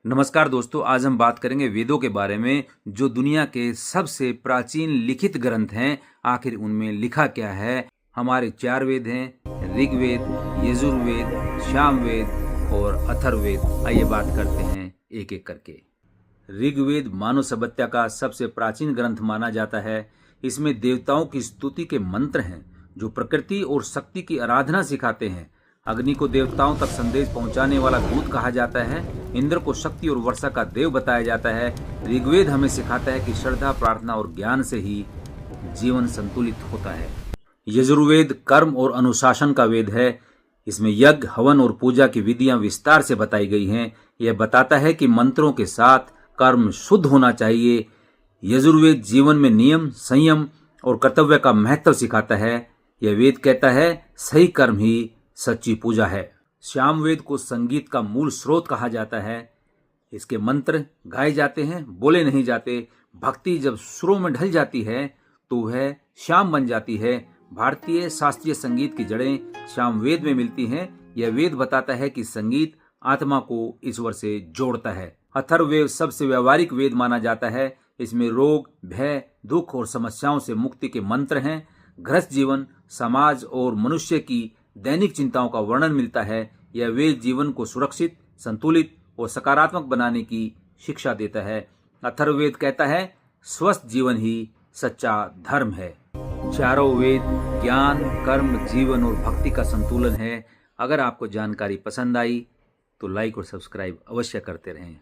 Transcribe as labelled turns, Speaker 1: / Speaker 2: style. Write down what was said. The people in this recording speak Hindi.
Speaker 1: नमस्कार दोस्तों, आज हम बात करेंगे वेदों के बारे में जो दुनिया के सबसे प्राचीन लिखित ग्रंथ हैं। आखिर उनमें लिखा क्या है। हमारे 4 वेद हैं, ऋग्वेद, यजुर्वेद, सामवेद और अथर्ववेद। आइए बात करते हैं एक एक करके। ऋग्वेद मानव सभ्यता का सबसे प्राचीन ग्रंथ माना जाता है। इसमें देवताओं की स्तुति के मंत्र हैं जो प्रकृति और शक्ति की आराधना सिखाते हैं। अग्नि को देवताओं तक संदेश पहुंचाने वाला दूत कहा जाता है। इंद्र को शक्ति और वर्षा का देव बताया जाता है। ऋग्वेद हमें सिखाता है कि श्रद्धा, प्रार्थना और ज्ञान से ही जीवन संतुलित होता है। यजुर्वेद कर्म और अनुशासन का वेद है। इसमें यज्ञ, हवन और पूजा की विधियां विस्तार से बताई गई हैं। यह बताता है कि मंत्रों के साथ कर्म शुद्ध होना चाहिए। यजुर्वेद जीवन में नियम, संयम और कर्तव्य का महत्व सिखाता है। यह वेद कहता है सही कर्म ही सच्ची पूजा है। सामवेद को संगीत का मूल स्रोत कहा जाता है। इसके मंत्र गाए जाते हैं, बोले नहीं जाते। भक्ति जब सुरों में ढल जाती है तो वह श्याम बन जाती है। भारतीय शास्त्रीय संगीत की जड़ें सामवेद में मिलती हैं। यह वेद बताता है कि संगीत आत्मा को ईश्वर से जोड़ता है। अथर्ववेद सबसे व्यवहारिक वेद माना जाता है। इसमें रोग, भय, दुख और समस्याओं से मुक्ति के मंत्र हैं। गृहस्थ जीवन, समाज और मनुष्य की दैनिक चिंताओं का वर्णन मिलता है। यह वेद जीवन को सुरक्षित, संतुलित और सकारात्मक बनाने की शिक्षा देता है। अथर्ववेद कहता है स्वस्थ जीवन ही सच्चा धर्म है। चारों वेद ज्ञान, कर्म, जीवन और भक्ति का संतुलन है। अगर आपको जानकारी पसंद आई तो लाइक और सब्सक्राइब अवश्य करते रहें।